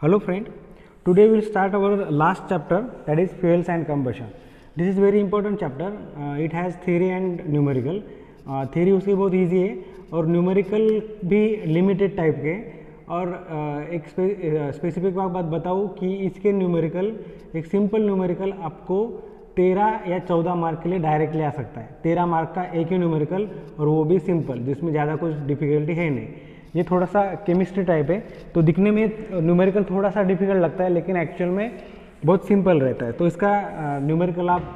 Hello friend, today we will start our last chapter, that is fuels and combustion. This is very important chapter. It has theory and numerical. Theory उसकी बहुत easy है और numerical भी limited type के. और एक specific बात बताऊँ कि इसके न्यूमेरिकल, एक सिंपल न्यूमेरिकल आपको 13 या 14 मार्क के लिए डायरेक्टली आ सकता है. 13 मार्क का एक ही न्यूमेरिकल और वो भी सिंपल, जिसमें ज़्यादा कुछ डिफिकल्टी है नहीं. ये थोड़ा सा केमिस्ट्री टाइप है, तो दिखने में न्यूमेरिकल थोड़ा सा डिफिकल्ट लगता है, लेकिन एक्चुअल में बहुत सिंपल रहता है. तो इसका न्यूमेरिकल आप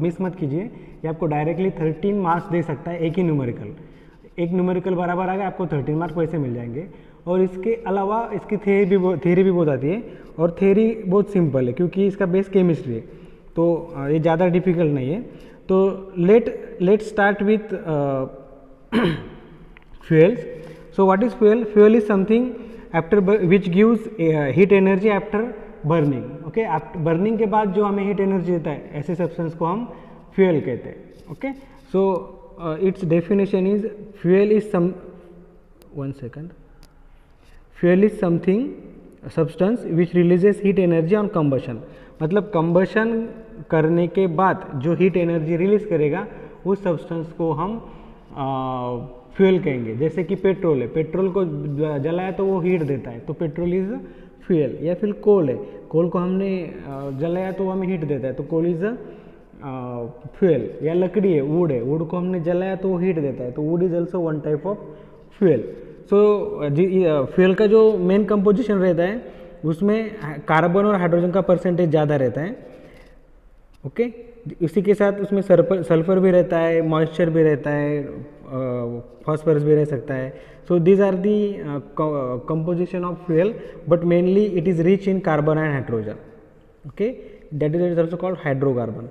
मिस मत कीजिए. ये आपको डायरेक्टली 13 मार्क्स दे सकता है एक ही न्यूमेरिकल. एक न्यूमेरिकल बराबर आ गया, आपको 13 मार्क वैसे मिल जाएंगे. और इसके अलावा इसकी थ्योरी भी बहुत आती है और थ्योरी बहुत सिंपल है क्योंकि इसका बेस केमिस्ट्री है, तो ये ज़्यादा डिफिकल्ट नहीं है. तो let start with fuels. So what is fuel? Fuel is something which gives heat energy after burning. Okay, burning के बाद जो हमें heat energy देता है, ऐसे substance को हम fuel कहते हैं. Okay, so its definition is fuel is something substance which releases heat energy on combustion. मतलब combustion करने के बाद जो heat energy release करेगा उस substance को हम फ्यूल कहेंगे. जैसे कि पेट्रोल है, पेट्रोल को जलाया तो वो हीट देता है, तो पेट्रोल इज फ्यूल. या फिर कोल है, कोल को हमने जलाया तो वो हमें हीट देता है, तो कोल इज फ्यूल. या लकड़ी है, वुड है, वुड को हमने जलाया तो वो हीट देता है, तो would is also one type of fuel. So fuel का जो मेन कंपोजिशन रहता है उसमें कार्बन और हाइड्रोजन का परसेंटेज ज़्यादा रहता है. ओके, इसी के साथ उसमें सल्फर भी रहता है, मॉइस्चर भी रहता है, फॉस्फोरस भी रह सकता है. So these are the composition of fuel, but mainly it is rich in carbon and hydrogen. Okay, that is also called hydrocarbon.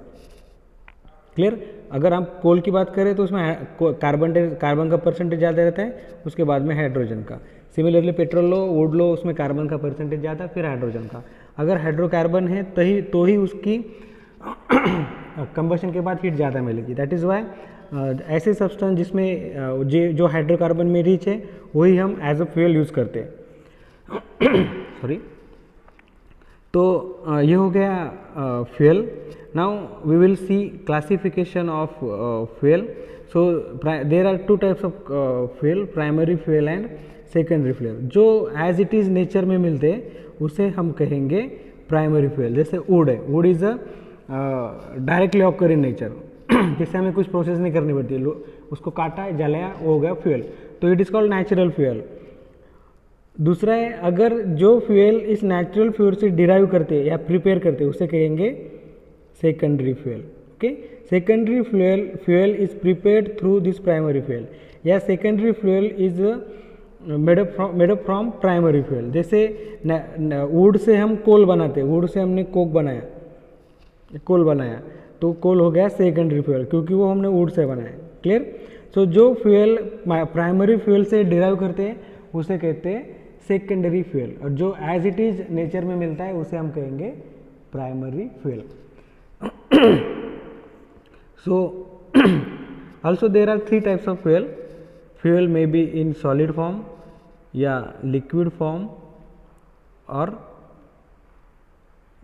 Clear. अगर आप कोल की बात करें तो उसमें कार्बन का परसेंटेज ज़्यादा रहता है, उसके बाद में हाइड्रोजन का. सिमिलरली पेट्रोल लो, वुड लो, उसमें कार्बन का परसेंटेज ज़्यादा, फिर हाइड्रोजन का. अगर हाइड्रोकार्बन है तो ही उसकी कंबशन के बाद हीट ज़्यादा मिलेगी. दैट इज़ वाई ऐसे सब्सटेंस जिसमें जो हाइड्रोकार्बन में रिच है वही हम एज अ फ्यूल यूज़ करते हैं. सॉरी. तो ये हो गया fuel. Now we will see classification of fuel. So there are two types of fuel, primary fuel and secondary fuel. जो एज इट इज़ नेचर में मिलते हैं उसे हम कहेंगे प्राइमरी फ्यूल. जैसे वुड है, wood is a directly occur in nature, जिससे हमें कुछ प्रोसेस नहीं करनी पड़ती है. उसको काटा, जलाया, वो हो गया फ्यूल, तो it is called natural fuel. दूसरा है, अगर जो फ्यूल इस नेचुरल फ्यूल से डिराइव करते हैं या प्रिपेयर करते हैं उसे कहेंगे secondary fuel. Okay, secondary fuel is prepared through this primary fuel, या secondary fuel is made up from primary fuel. जैसे वुड से हम कोल बनाते हैं, वुड से हमने कोक बनाया, कोल बनाया, तो कोल हो गया सेकेंडरी फ्यूल क्योंकि वो हमने वुड से बनाया. क्लियर. सो जो फ्यूल प्राइमरी फ्यूल से डिराइव करते हैं उसे कहते हैं सेकेंडरी फ्यूल, और जो एज इट इज नेचर में मिलता है उसे हम कहेंगे primary fuel. So also there are 3 types of fuel. Fuel may be in solid form या लिक्विड फॉर्म और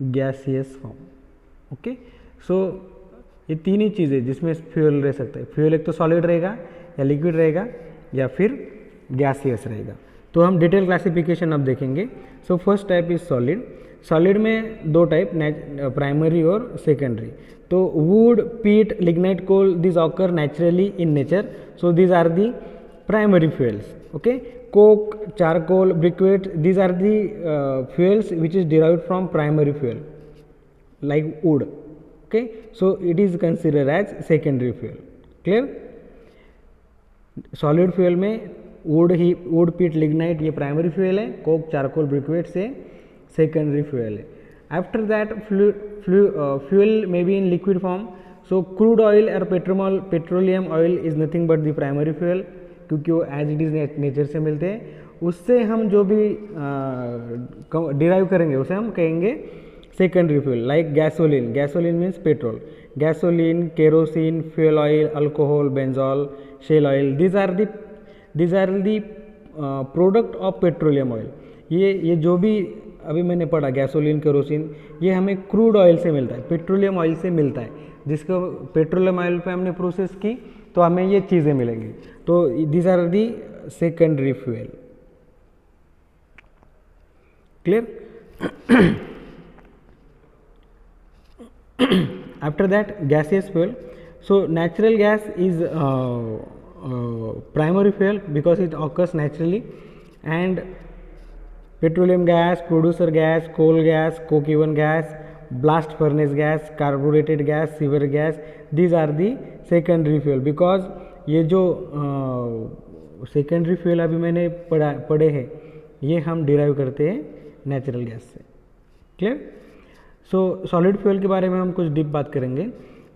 गैसियस फॉर्म. ओके, सो ये तीन ही चीज़ें जिसमें फ्यूल रह सकता है. फ्यूल एक तो सॉलिड रहेगा या लिक्विड रहेगा या फिर गैसियस रहेगा. तो हम डिटेल क्लासिफिकेशन अब देखेंगे. So first type is solid. Solid में दो टाइप, प्राइमरी और सेकेंडरी. तो wood, peat, lignite, coal, this occur naturally in nature, so this are the primary fuels. Okay, coke, charcoal, briquette, these are the fuels which is derived from primary fuel like wood. Okay, so it is considered as secondary fuel. Clear. solid fuel में wood, peat, lignite ये primary fuel है, coke, charcoal, briquette से secondary fuel है. After that fuel may be in liquid form. So crude oil or petroleum oil is nothing but the primary fuel क्योंकि वो as it is nature से मिलते हैं. उससे हम जो भी डिराइव करेंगे उसे हम कहेंगे secondary fuel. Like gasoline, gasoline means petrol, gasoline, kerosene, fuel oil, alcohol, benzol, shale oil, these are the product of petroleum oil. ये जो भी अभी मैंने पढ़ा गैसोलीन केरोसिन, ये हमें क्रूड ऑयल से मिलता है, पेट्रोलियम ऑयल से मिलता है, जिसको पेट्रोलियम ऑयल पे हमने प्रोसेस की तो हमें ये चीज़ें मिलेंगी। तो these are the secondary fuel. Clear? After that, gaseous fuel. So natural gas is primary fuel because it occurs naturally, and petroleum gas, producer gas, coal gas, coke oven gas, blast furnace gas, carbureted gas, sewer gas, these are the secondary fuel because ये जो secondary fuel अभी मैंने पढ़े हैं ये हम derive करते हैं नेचुरल गैस से। क्लियर? सो सॉलिड फ्यूल के बारे में हम कुछ डीप बात करेंगे।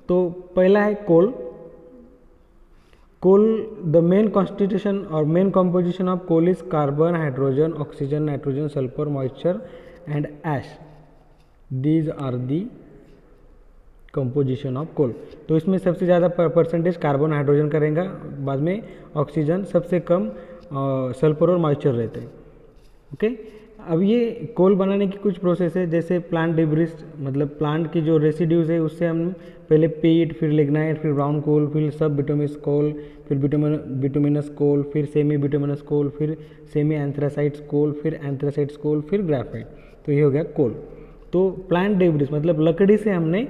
तो पहला है coal. Coal, the main constitution और main composition of coal is carbon, hydrogen, oxygen, nitrogen, sulphur, moisture and ash. These are the composition of coal. तो इसमें सबसे ज़्यादा परसेंटेज कार्बन हाइड्रोजन का रहेगा, बाद में ऑक्सीजन, सबसे कम सल्फर और मॉइस्चर रहते हैं। ओके, अब ये कोल बनाने की कुछ प्रोसेस है, जैसे प्लांट डिब्रिस, मतलब प्लांट की जो रेसिड्यूज है उससे हम पहले पीट, फिर लिग्नाइट, फिर ब्राउन कोल, फिर सब बिटुमिनस कोल, फिर बिटुमिनस कोल, फिर सेमी बिटुमिनस कोल, फिर सेमी एंथ्रासाइट्स कोल, फिर एंथ्रासाइट्स कोल, फिर ग्रेफाइट। तो ये हो गया कोल। तो प्लांट डिब्रिस मतलब लकड़ी से हमने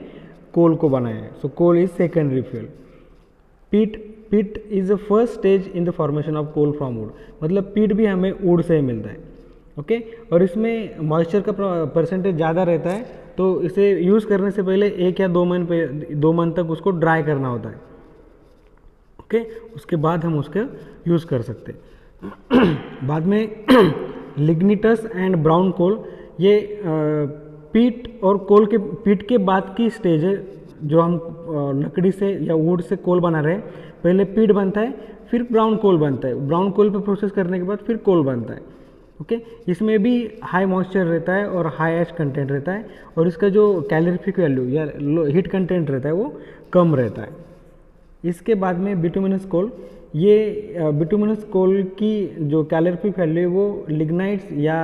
कोल को बनाया है। So coal is secondary fuel. Peat is the first stage in the formation of coal from wood, मतलब पीट भी हमें वुड से मिलता है। ओके, और इसमें मॉइस्चर का परसेंटेज ज़्यादा रहता है, तो इसे यूज़ करने से पहले 1 या 2 मंथ तक उसको ड्राई करना होता है। ओके, उसके बाद हम उसका यूज़ कर सकते हैं। बाद में लिग्निटस एंड ब्राउन कोल, ये पीट और कोल के पीट के बाद की स्टेज है जो हम लकड़ी से या वुड से कोल बना रहे हैं। पहले पीट बनता है, फिर ब्राउन कोल बनता है, ब्राउन कोल पे प्रोसेस करने के बाद फिर कोल बनता है। ओके, इसमें भी हाई मॉइस्चर रहता है और हाई एश कंटेंट रहता है, और इसका जो कैलोरीफिक वैल्यू या हीट कंटेंट रहता है वो कम रहता है। इसके बाद में बिटुमिनस कोल, ये बिटुमिनस कोल की जो कैलोरीफिक वैल्यू है वो लिग्नाइट्स या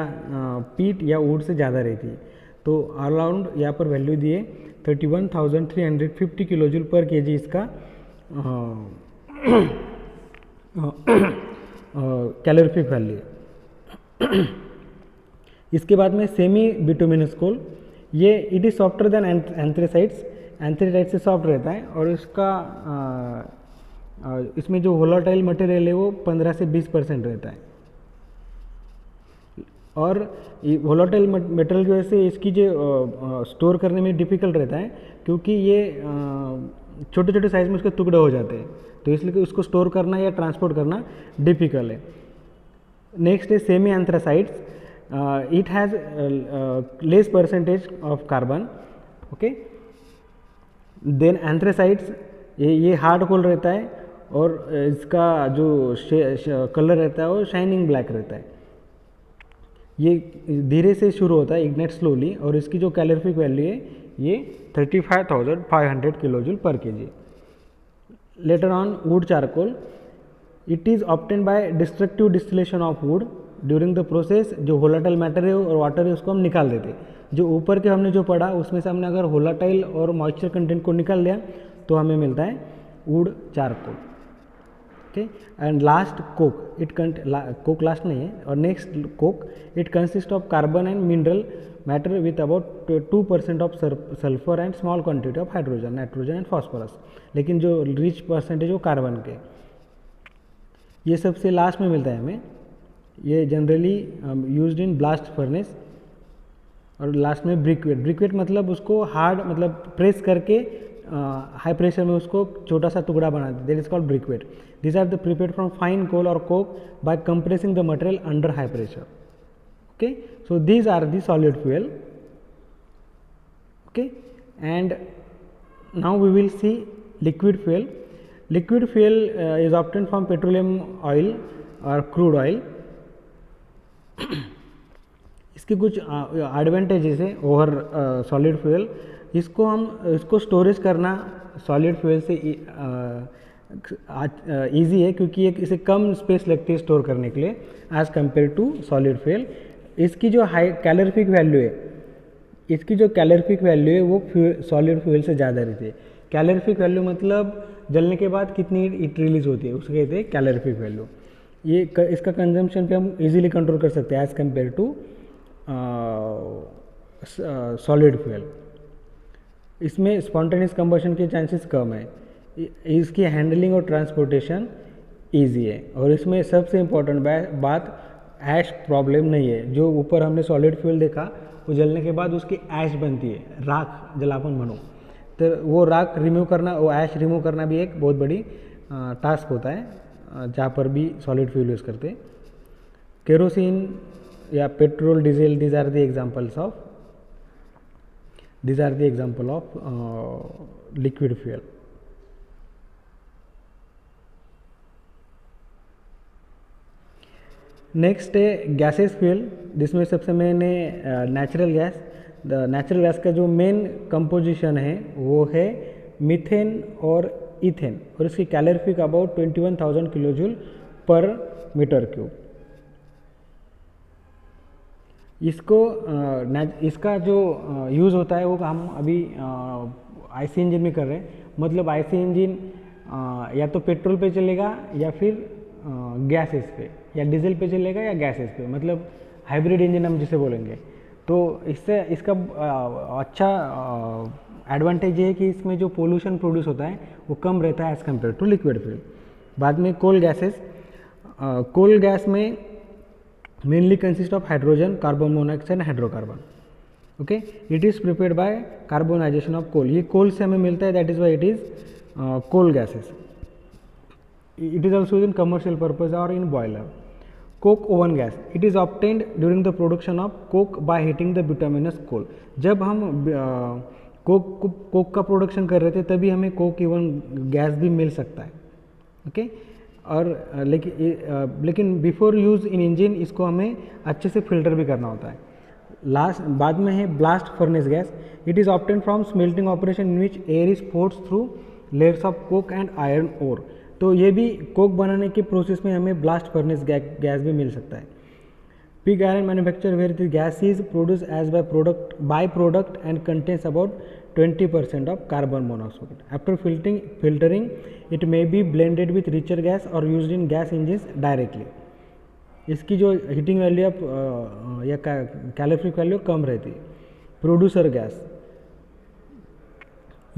पीट या वुड से ज़्यादा रहती है। तो अराउंड यहाँ पर वैल्यू दिए 31,350 किलो जूल पर केजी इसका कैलोरीफिक वैल्यू है। इसके बाद में सेमी बिटुमिनस कोल, ये it is softer than anthracites, anthracite से सॉफ्ट रहता है, और इसका इसमें जो वोलाटाइल मटेरियल है वो 15 से 20% रहता है। और वोलाटाइल मटेरियल की वजह से इसकी जो स्टोर करने में डिफ़िकल्ट रहता है, क्योंकि ये छोटे छोटे साइज़ में उसके टुकड़े हो जाते हैं, तो इसलिए उसको स्टोर करना या ट्रांसपोर्ट करना डिफ़िकल्ट है। Next is semi anthracites. It has less percentage of carbon. Okay. Then anthracites, ये हार्ड कोल रहता है, और इसका जो कलर रहता है वो शाइनिंग ब्लैक रहता है। ये धीरे से शुरू होता है, इग्नाइट स्लोली, और इसकी जो कैलोरीफिक वैल्यू है ये 35,500 kilo joule per KG. Later on would charcoal, it is obtain bye destructive distillation of would during the process. जो वोलाटाइल मैटर है और वाटर है उसको हम निकाल देते हैं। जो ऊपर के हमने जो पढ़ा उसमें से हमने अगर वोलाटाइल और मॉइस्चर कंटेंट को निकाल दिया तो हमें मिलता है would charcoal. Okay, and last Coke, Coke last नहीं है, और next Coke, it consist of carbon and mineral matter with about 2% of sulphur and small quantity of hydrogen, nitrogen and phosphorus, लेकिन जो रिच परसेंटेज वो carbon के, ये सबसे last में मिलता है हमें। ये generally used in blast furnace, और लास्ट में ब्रिकवेट मतलब उसको हार्ड मतलब प्रेस करके हाई प्रेशर में उसको छोटा सा टुकड़ा बना देते, that is called briquette. This are the prepared from fine coal और coke by compressing the material under high pressure. Okay, so these are the solid fuel. Okay, and now we will see liquid fuel. Liquid fuel is obtained from petroleum oil or crude oil. इसके कुछ advantages है over solid fuel. इसको storage करना solid fuel से easy है, क्योंकि इसे कम space लगती है स्टोर करने के लिए as compare to solid fuel. इसकी जो हाई कैलोरीफिक वैल्यू है, इसकी जो कैलोरीफिक वैल्यू है वो सॉलिड फ्यूल से ज़्यादा रहती है। कैलोरीफिक वैल्यू मतलब जलने के बाद कितनी हीट रिलीज होती है, उसको कहते हैं कैलोरीफिक वैल्यू। ये इसका कंजम्पशन पे हम इजीली कंट्रोल कर सकते हैं as compare to solid fuel. इसमें स्पॉन्टेनियस कंबशन के चांसेस कम है, इसकी हैंडलिंग और ट्रांसपोर्टेशन ईजी है, और इसमें सबसे इम्पोर्टेंट बात ऐश प्रॉब्लम नहीं है। जो ऊपर हमने सॉलिड फ्यूल देखा वो जलने के बाद उसकी ऐश बनती है, राख जलावन म्हणो, तो वो राख रिमूव करना, वो ऐश रिमूव करना भी एक बहुत बड़ी टास्क होता है जहाँ पर भी सॉलिड फ्यूल यूज़ करते हैं। केरोसिन या petrol, diesel, these are the examples of liquid fuel. Next है गैसेस फ्यूल, जिसमें सबसे मेन है नेचुरल गैस। नेचुरल गैस का जो मेन कंपोजिशन है वो है मीथेन और इथेन, और इसकी कैलोरीफिक अबाउट 21,000 किलोजूल पर मीटर क्यूब। इसका जो यूज़ होता है वो हम अभी आईसी इंजन में कर रहे हैं। मतलब आईसी इंजन या तो पेट्रोल पे चलेगा या फिर गैसेस पे, या डीजल पे चलेगा या गैसेस पे, मतलब हाइब्रिड इंजन हम जिसे बोलेंगे। तो इससे इसका अच्छा एडवांटेज ये है कि इसमें जो पोल्यूशन प्रोड्यूस होता है वो कम रहता है as compare to liquid fuel. बाद में कोल गैसेस, कोल गैस में mainly consist of hydrogen, carbon monoxide, hydrocarbon. Okay, it is prepared by carbonisation of coal. ये कोल से हमें मिलता है, that is why it is coal gases. It is also used in commercial purpose or in boiler. Coke oven gas, it is obtained during the production of coke by heating the bituminous coal. जब हम Coke का production कर रहे थे तभी हमें Coke oven gas भी मिल सकता है। ओके, और लेकिन बिफोर यूज़ इन इंजन इसको हमें अच्छे से फिल्टर भी करना होता है। बाद में है blast furnace gas. It is obtained from smelting operation in which air is forced through layers of coke and iron ore. तो ये भी कोक बनाने के प्रोसेस में हमें ब्लास्ट फर्नेस गैस भी मिल सकता है। Pig iron manufacture where this gas is produce as by product and contains about 20% of carbon monoxide. After filtering it may be blended with richer gas और used in gas engines directly. इसकी जो heating value या calorific value कम रहती है। Producer gas,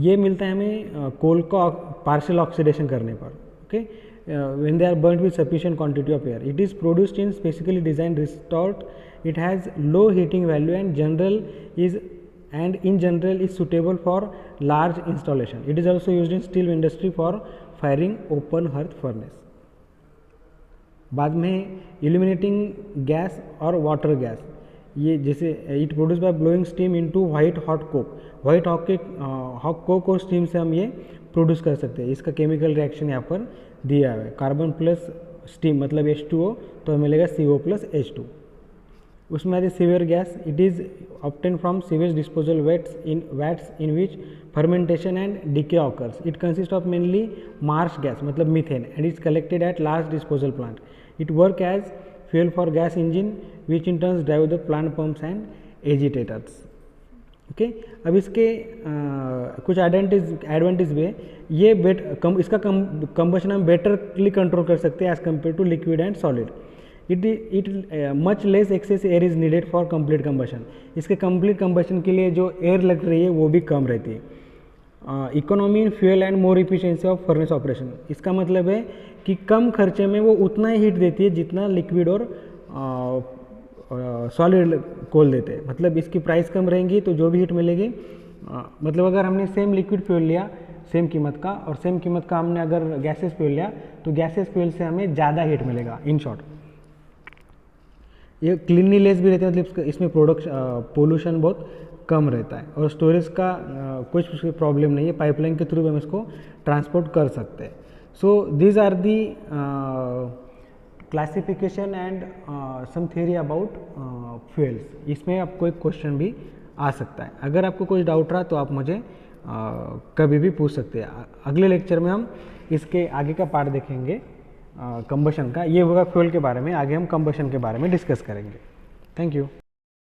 ये मिलता है हमें कोल का पार्शियल ऑक्सीडेशन करने पर। Okay, when they are burnt with sufficient quantity of air, it is produced in specifically designed retort. It has low heating value and in general is suitable for large installation. It is also used in steel industry for firing open hearth furnace. बाद में illuminating gas और water gas, ये जैसे it produce by blowing steam into white hot Coke. White hot Coke और steam से हम ये produce कर सकते हैं। इसका केमिकल रिएक्शन यहाँ पर दिया हुआ है, कार्बन प्लस स्टीम मतलब H2O, तो हमें मिलेगा CO प्लस H2। उसमें आती है sewer gas. It is obtain from sewage disposal vats in which fermentation and decay occurs. It consist of mainly marsh gas मतलब methane and is collected at large disposal plant. It work as fuel for gas engine which in turns drive the plant pumps and agitators. Okay, अब इसके कुछ advantage भी है। ये इसका combustion हम betterly control कर सकते हैं as compare to liquid and solid. It much less excess air is needed for complete combustion. इसके कंप्लीट कंबशन के लिए जो एयर लग रही है वो भी कम रहती है। Economy in fuel and more efficiency of furnace operation, इसका मतलब है कि कम खर्चे में वो उतना ही हीट देती है जितना लिक्विड और सॉलिड कोल देते हैं। मतलब इसकी प्राइस कम रहेंगी तो जो भी हीट मिलेगी, मतलब अगर हमने सेम लिक्विड फ्यूल लिया सेम कीमत का और सेम कीमत का हमने अगर गैसेस फ्यूल लिया तो गैसेस फ्यूल से हमें ज़्यादा हीट मिलेगा। इन शॉर्ट ये क्लीनलीनेस भी रहता है, मतलब इसमें पोल्यूशन बहुत कम रहता है और स्टोरेज का कुछ प्रॉब्लम नहीं है। पाइपलाइन के थ्रू भी हम इसको ट्रांसपोर्ट कर सकते हैं। So these are the classification and some theory about fuels. इसमें आपको एक क्वेश्चन भी आ सकता है। अगर आपको कोई डाउट रहा तो आप मुझे कभी भी पूछ सकते हैं। अगले लेक्चर में हम इसके आगे का पार्ट देखेंगे कंबशन का। ये होगा फ्यूल के बारे में, आगे हम कंबशन के बारे में डिस्कस करेंगे। Thank you.